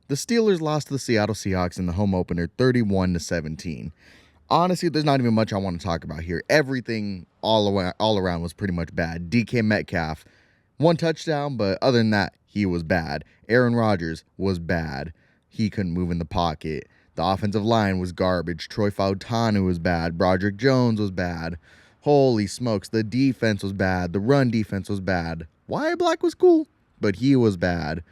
The Steelers lost to the Seattle Seahawks in the home opener 31-17. Honestly, there's not even much I want to talk about here. Everything all around was pretty much bad. DK Metcalf, one touchdown, but other than that, he was bad. Aaron Rodgers was bad. He couldn't move in the pocket. The offensive line was garbage. Troy Fautanu was bad. Broderick Jones was bad. Holy smokes, the defense was bad. The run defense was bad. Wyatt Black was cool, but he was bad.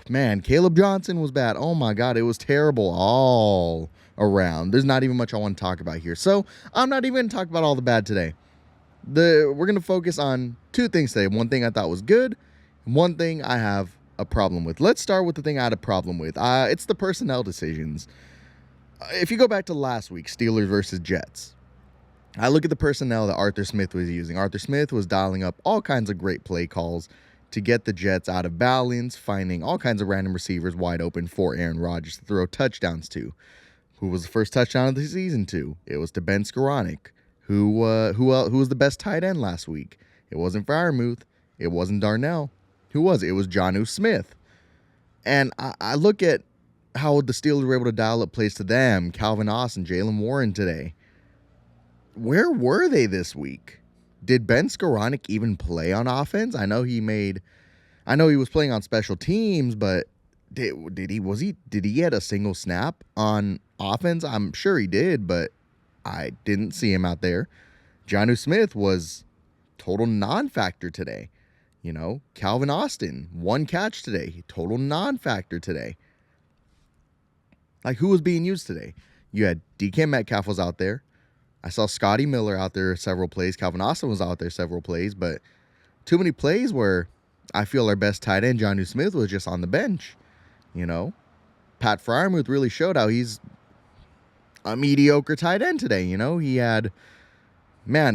Man, Caleb Johnson was bad. Oh my God, it was terrible all around. There's not even much I want to talk about here. So I'm not even going to talk about all the bad today. We're going to focus on two things today. One thing I thought was good, and one thing I have a problem with. Let's start with the thing I had a problem with. It's the personnel decisions. If you go back to last week, Steelers versus Jets, I look at the personnel that Arthur Smith was using. Arthur Smith was dialing up all kinds of great play calls to get the Jets out of balance, finding all kinds of random receivers wide open for Aaron Rodgers to throw touchdowns to. Who was the first touchdown of the season to? It was to Ben Skoranek. Who was the best tight end last week? It wasn't Freiermuth. It wasn't Darnell. Who was it? It was Jonnu Smith. And I look at how the Steelers were able to dial up plays to them, Calvin Austin, Jaylen Warren today. Where were they this week? Did Ben Skoranek even play on offense? I know he was playing on special teams, but did he get a single snap on offense? I'm sure he did, but I didn't see him out there. Jonnu Smith was total non-factor today. Calvin Austin, one catch today, total non-factor today. Like, who was being used today? You had DK Metcalf was out there. I saw Scotty Miller out there several plays. Calvin Austin was out there several plays, but too many plays where I feel our best tight end, Jonnu Smith, was just on the bench. Pat Freiermuth really showed how he's a mediocre tight end today. He had,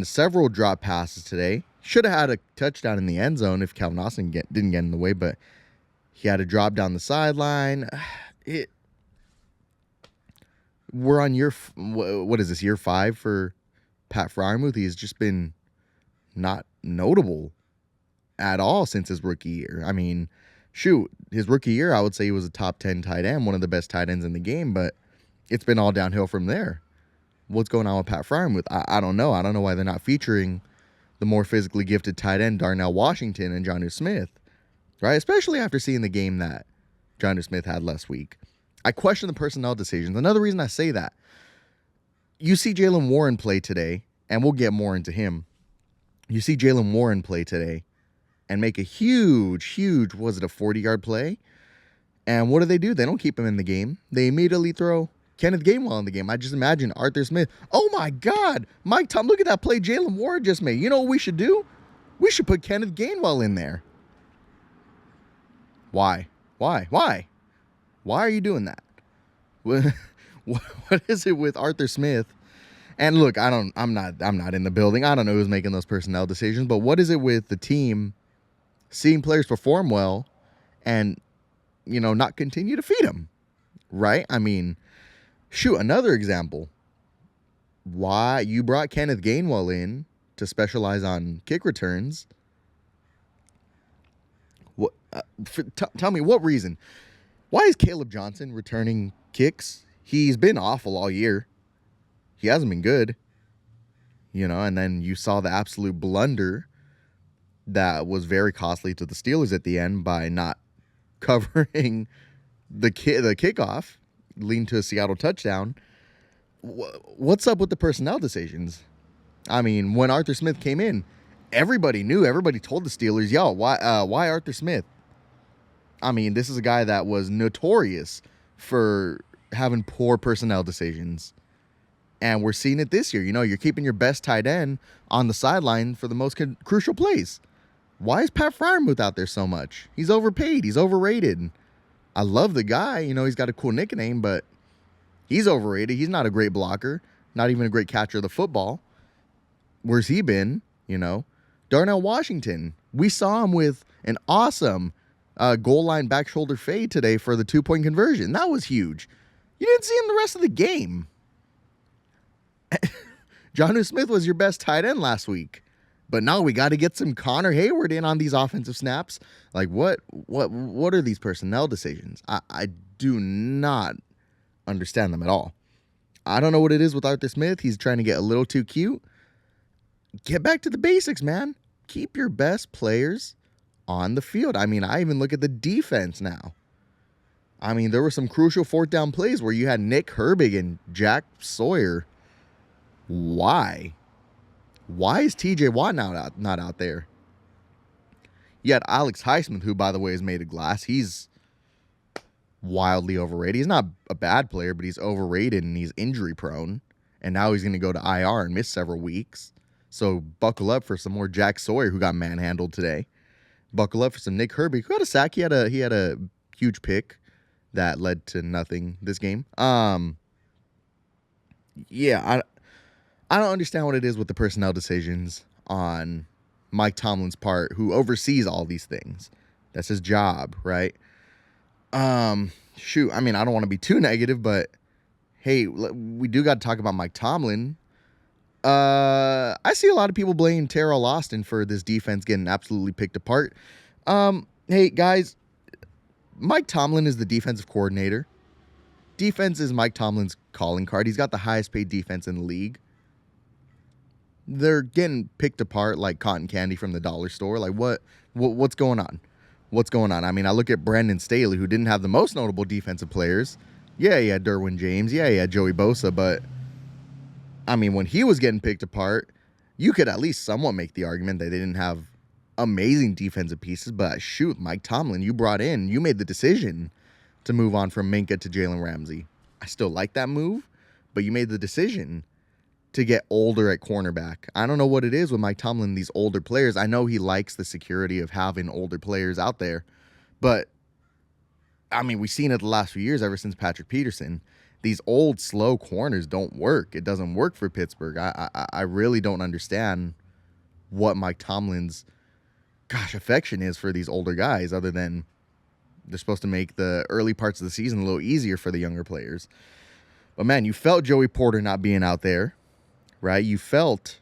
several drop passes today. Should have had a touchdown in the end zone if Calvin Austin didn't get in the way, but he had a drop down the sideline. We're on year 5 for Pat Freiermuth. He's just been not notable at all since his rookie year. I mean, his rookie year, I would say he was a top 10 tight end, one of the best tight ends in the game, but it's been all downhill from there. What's going on with Pat Freiermuth? I don't know. I don't know why they're not featuring the more physically gifted tight end, Darnell Washington and Jonnu Smith, right? Especially after seeing the game that Jonnu Smith had last week. I question the personnel decisions. Another reason I say that, you see Jaylen Warren play today, and we'll get more into him. You see Jaylen Warren play today and make a huge, was it a 40-yard play? And what do? They don't keep him in the game. They immediately throw Kenneth Gainwell in the game. I just imagine Arthur Smith. Oh, my God. Mike Tom, look at that play Jaylen Warren just made. You know what we should do? We should put Kenneth Gainwell in there. Why? Why are you doing that? What is it with Arthur Smith? And look, I'm not in the building. I don't know who's making those personnel decisions, but what is it with the team seeing players perform well and, not continue to feed them, right? I mean, another example. Why you brought Kenneth Gainwell in to specialize on kick returns. What? Tell me what reason? Why is Caleb Johnson returning kicks? He's been awful all year. He hasn't been good. And then you saw the absolute blunder that was very costly to the Steelers at the end by not covering the kickoff, leading to a Seattle touchdown. What's up with the personnel decisions? I mean, when Arthur Smith came in, everybody told the Steelers, why Arthur Smith? I mean, this is a guy that was notorious for having poor personnel decisions. And we're seeing it this year. You're keeping your best tight end on the sideline for the most crucial plays. Why is Pat Freiermuth out there so much? He's overpaid. He's overrated. I love the guy. He's got a cool nickname, but he's overrated. He's not a great blocker, not even a great catcher of the football. Where's he been? Darnell Washington. We saw him with an awesome goal line back shoulder fade today for the 2-point conversion. That was huge. You didn't see him the rest of the game. Jonnu Smith was your best tight end last week. But no, we got to get some Connor Hayward in on these offensive snaps. Like, what are these personnel decisions? I do not understand them at all. I don't know what it is with Arthur Smith. He's trying to get a little too cute. Get back to the basics, man. Keep your best players on the field. I mean, I even look at the defense now. I mean, there were some crucial fourth down plays where you had Nick Herbig and Jack Sawyer. Why? Why is TJ Watt not out there? You had Alex Highsmith, who, by the way, is made of glass. He's wildly overrated. He's not a bad player, but he's overrated and he's injury prone. And now he's going to go to IR and miss several weeks. So buckle up for some more Jack Sawyer, who got manhandled today. Buckle up for some Nick Herbig, who had a sack. He had a huge pick that led to nothing this game. Yeah, I don't understand what it is with the personnel decisions on Mike Tomlin's part, who oversees all these things. That's his job, right? Shoot, I mean, I don't want to be too negative, but hey, we do got to talk about Mike Tomlin. I see a lot of people blaming Terrell Austin for this defense getting absolutely picked apart. Hey, guys, Mike Tomlin is the defensive coordinator. Defense is Mike Tomlin's calling card. He's got the highest paid defense in the league. They're getting picked apart like cotton candy from the dollar store. Like, what's going on? What's going on? I mean, I look at Brandon Staley, who didn't have the most notable defensive players. Yeah, he had Derwin James. Yeah, he had Joey Bosa. But, I mean, when he was getting picked apart, you could at least somewhat make the argument that they didn't have amazing defensive pieces. But, shoot, Mike Tomlin, you made the decision to move on from Minka to Jalen Ramsey. I still like that move, but you made the decision to get older at cornerback. I don't know what it is with Mike Tomlin, these older players. I know he likes the security of having older players out there, but I mean, we've seen it the last few years ever since Patrick Peterson. These old, slow corners don't work. It doesn't work for Pittsburgh. I really don't understand what Mike Tomlin's, affection is for these older guys, other than they're supposed to make the early parts of the season a little easier for the younger players. But, man, you felt Joey Porter not being out there. Right? You felt,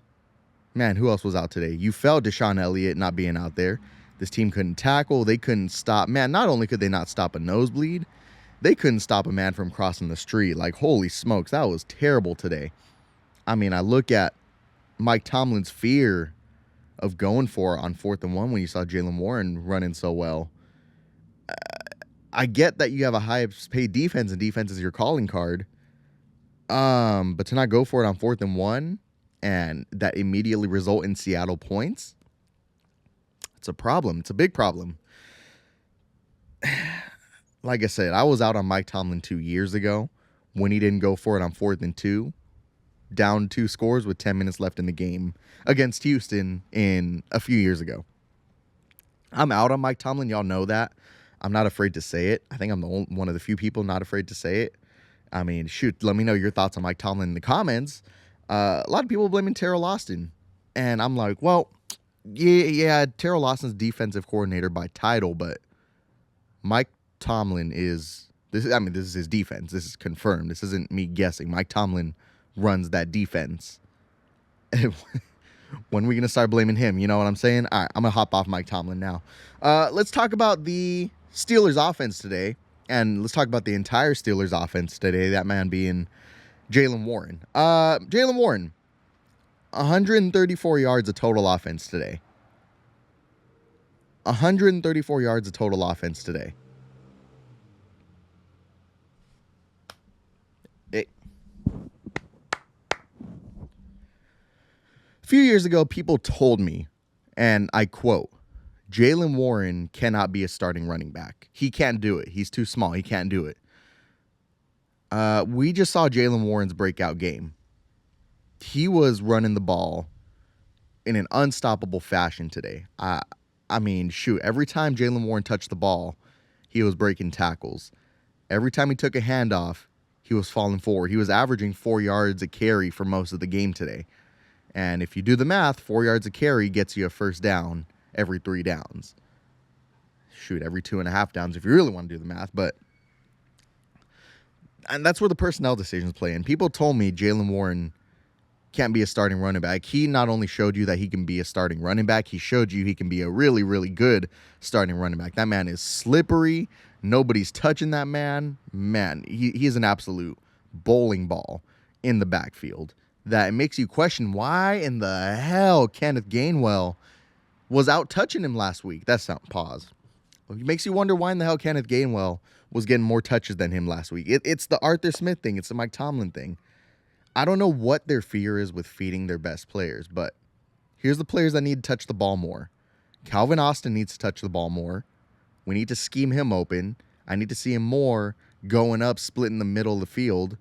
man, who else was out today? You felt Deshaun Elliott not being out there. This team couldn't tackle. They couldn't stop. Man, not only could they not stop a nosebleed, they couldn't stop a man from crossing the street. Like, holy smokes, that was terrible today. I mean, I look at Mike Tomlin's fear of going for it on 4th and 1 when you saw Jaylen Warren running so well. I get that you have a high-paid defense, and defense is your calling card. But to not go for it on 4th and 1 and that immediately result in Seattle points, it's a problem. It's a big problem. Like I said, I was out on Mike Tomlin 2 years ago when he didn't go for it on 4th and 2, down 2 scores with 10 minutes left in the game against Houston in a few years ago. I'm out on Mike Tomlin. Y'all know that. I'm not afraid to say it. I think I'm one of the few people not afraid to say it. I mean, shoot, let me know your thoughts on Mike Tomlin in the comments. A lot of people blaming Terrell Austin. And I'm like, well, yeah, Terrell Austin's defensive coordinator by title, but Mike Tomlin is this is his defense. This is confirmed. This isn't me guessing. Mike Tomlin runs that defense. When are we going to start blaming him? You know what I'm saying? All right, I'm going to hop off Mike Tomlin now. Let's talk about the Steelers offense today. And let's talk about the entire Steelers offense today, that man being Jaylen Warren. Jaylen Warren, 134 yards of total offense today. 134 yards of total offense today. A few years ago, people told me, and I quote, Jaylen Warren cannot be a starting running back. He can't do it. He's too small. He can't do it. We just saw Jaylen Warren's breakout game. He was running the ball in an unstoppable fashion today. I mean, shoot, every time Jaylen Warren touched the ball, he was breaking tackles. Every time he took a handoff, he was falling forward. He was averaging 4 yards a carry for most of the game today. And if you do the math, 4 yards a carry gets you a first down every 3 downs. Shoot, every 2.5 downs if you really want to do the math. And that's where the personnel decisions play in. People told me Jaylen Warren can't be a starting running back. He not only showed you that he can be a starting running back, he showed you he can be a really, really good starting running back. That man is slippery. Nobody's touching that man. Man, he is an absolute bowling ball in the backfield. That it makes you question why in the hell Kenneth Gainwell was out touching him last week. That's not pause. It makes you wonder why in the hell Kenneth Gainwell was getting more touches than him last week. It's the Arthur Smith thing. It's the Mike Tomlin thing. I don't know what their fear is with feeding their best players, but here's the players that need to touch the ball more. Calvin Austin needs to touch the ball more. We need to scheme him open. I need to see him more going up, splitting the middle of the field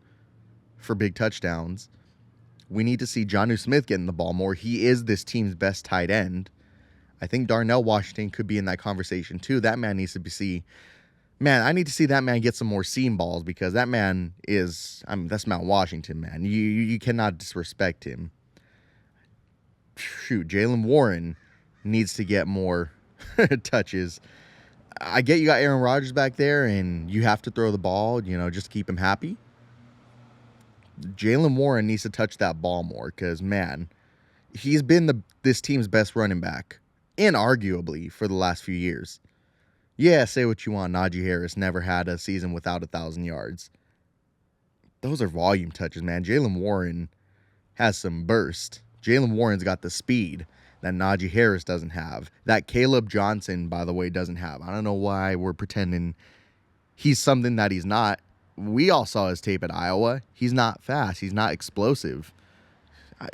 for big touchdowns. We need to see Jonnu Smith getting the ball more. He is this team's best tight end. I think Darnell Washington could be in that conversation too. That man needs to be I need to see that man get some more seam balls because that man is, that's Mount Washington, man. You cannot disrespect him. Shoot, Jaylen Warren needs to get more touches. I get you got Aaron Rodgers back there and you have to throw the ball, just to keep him happy. Jaylen Warren needs to touch that ball more because, man, he's been this team's best running back, inarguably, for the last few years. Yeah, say what you want. Najee Harris never had a season without 1,000 yards. Those are volume touches, man. Jaylen Warren has some burst. Jaylen Warren's got the speed that Najee Harris doesn't have. That Caleb Johnson, by the way, doesn't have. I don't know why we're pretending he's something that he's not. We all saw his tape at Iowa. He's not fast. He's not explosive.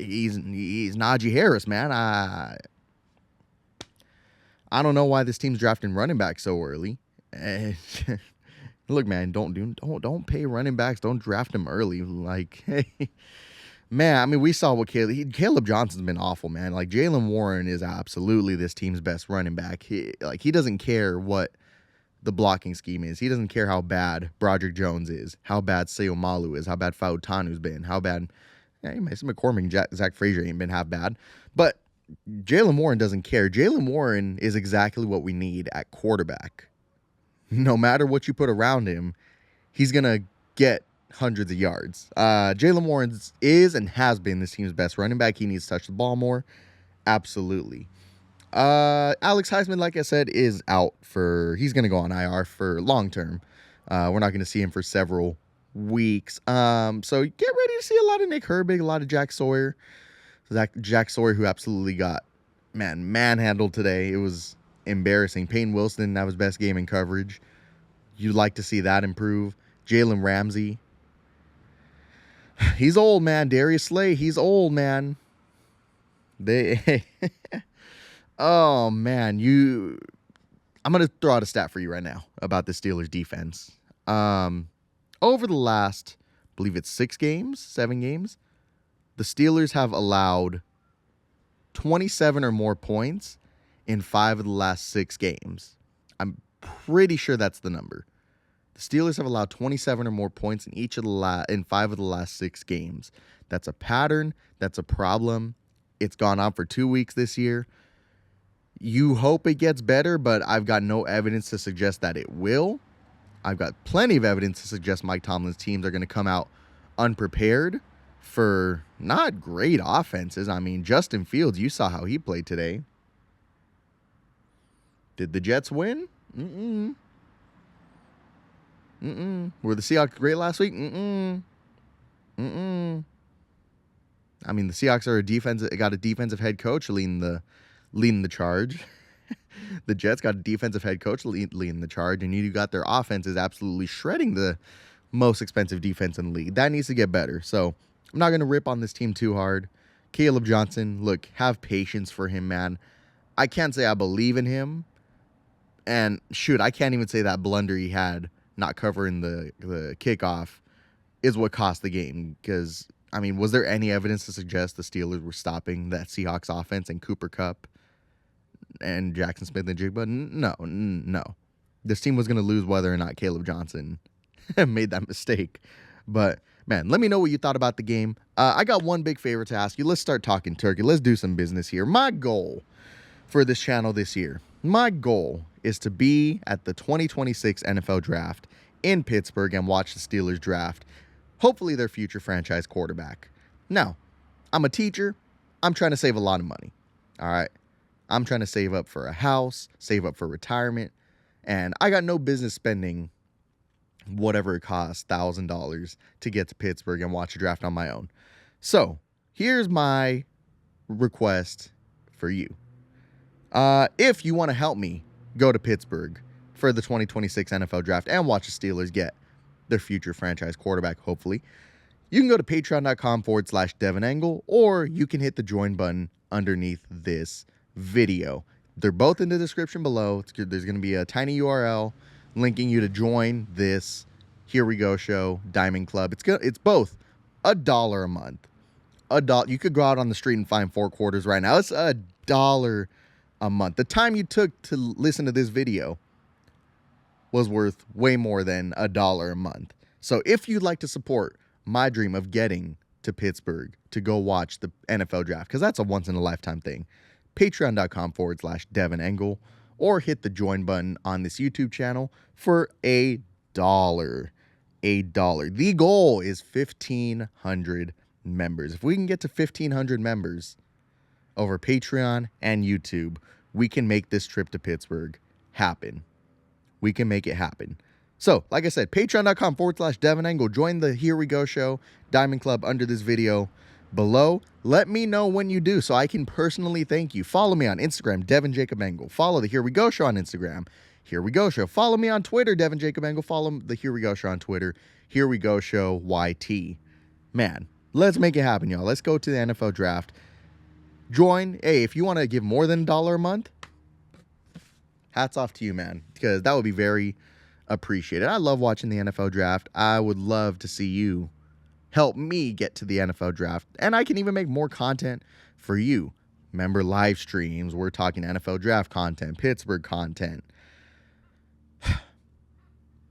He's Najee Harris, man. I don't know why this team's drafting running back so early. Look, man, don't pay running backs. Don't draft them early. Like, hey, man. We saw what Caleb Johnson's been awful, man. Like, Jaylen Warren is absolutely this team's best running back. He doesn't care what the blocking scheme is. He doesn't care how bad Broderick Jones is, how bad Seomalu is, how bad Fautonu's been, how bad Mason McCormick and Zach Frazier ain't been half bad. But Jaylen Warren doesn't care. Jaylen Warren is exactly what we need at quarterback. No matter what you put around him, he's going to get hundreds of yards. Jaylen Warren is and has been this team's best running back. He needs to touch the ball more. Absolutely. Alex Heisman, like I said, is out he's going to go on IR for long term. We're not going to see him for several weeks. So get ready to see a lot of Nick Herbig, a lot of Jack Sawyer. Jack Sawyer, who absolutely got, manhandled today. It was embarrassing. Peyton Wilson didn't have his best game in coverage. You'd like to see that improve. Jalen Ramsey. He's old, man. Darius Slay, he's old, man. Oh, man. I'm going to throw out a stat for you right now about the Steelers defense. Over the last, I believe it's 7 games, the Steelers have allowed 27 or more points in 5 of the last 6 games. I'm pretty sure that's the number. The Steelers have allowed 27 or more points in 5 of the last 6 games. That's a pattern. That's a problem. It's gone on for 2 weeks this year. You hope it gets better, but I've got no evidence to suggest that it will. I've got plenty of evidence to suggest Mike Tomlin's teams are going to come out unprepared for not great offenses. Justin Fields, you saw how he played today. Did the Jets win? Were the Seahawks great last week? The Seahawks are got a defensive head coach leading the charge. The Jets got a defensive head coach leading the charge, and you got their offense is absolutely shredding the most expensive defense in the league. That needs to get better. So I'm not going to rip on this team too hard. Caleb Johnson, look, have patience for him, man. I can't say I believe in him. And shoot, I can't even say that blunder he had not covering the kickoff is what cost the game. Because, was there any evidence to suggest the Steelers were stopping that Seahawks offense and Cooper Kupp and Jackson Smith and Jigba? No. This team was going to lose whether or not Caleb Johnson made that mistake. But, man, let me know what you thought about the game. I got one big favor to ask you. Let's start talking turkey. Let's do some business here. My goal for this channel this year, my goal is to be at the 2026 NFL Draft in Pittsburgh and watch the Steelers draft, hopefully their future franchise quarterback. Now, I'm a teacher. I'm trying to save a lot of money. All right. I'm trying to save up for a house, save up for retirement. And I got no business spending whatever it costs, $1,000 to get to Pittsburgh and watch a draft on my own. So here's my request for you. If you want to help me go to Pittsburgh for the 2026 NFL draft and watch the Steelers get their future franchise quarterback, hopefully, you can go to patreon.com/Devin Angle, or you can hit the join button underneath this video. They're both in the description below. There's going to be a tiny URL linking you to join this Here We Go show Diamond Club. It's both $1 a month. You could go out on the street and find 4 quarters right now. It's $1 a month. The time you took to listen to this video was worth way more than $1 a month. So if you'd like to support my dream of getting to Pittsburgh to go watch the NFL draft, because that's a once-in-a-lifetime thing, patreon.com/Devin Angle, or hit the join button on this YouTube channel for $1. $1. The goal is 1,500 members. If we can get to 1,500 members over Patreon and YouTube, we can make this trip to Pittsburgh happen. We can make it happen. So, like I said, patreon.com/Devin Angle. Join the Here We Go show Diamond Club under this video below. Let me know when you do so I can personally thank you. Follow me on Instagram, Devin Jacob Angle. Follow the Here We Go show on Instagram, Here We Go show. Follow me on Twitter, Devin Jacob Angle. Follow the Here We Go show on Twitter, Here We Go show YT. Man, let's make it happen, y'all. Let's go to the NFL draft. Join. Hey, if you want to give more than $1 a month, hats off to you, man, because that would be very appreciated. I love watching the NFL draft. I would love to see you help me get to the NFL draft, and I can even make more content for you. Member live streams. We're talking NFL draft content, Pittsburgh content.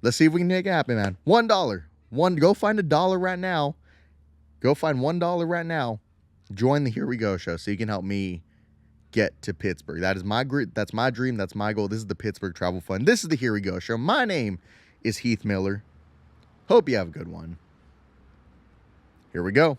Let's see if we can make it happen, man. $1. Go find $1 right now. Go find $1 right now. Join the Here We Go show so you can help me get to Pittsburgh. That's my dream. That's my goal. This is the Pittsburgh Travel Fund. This is the Here We Go show. My name is Heath Miller. Hope you have a good one. Here we go.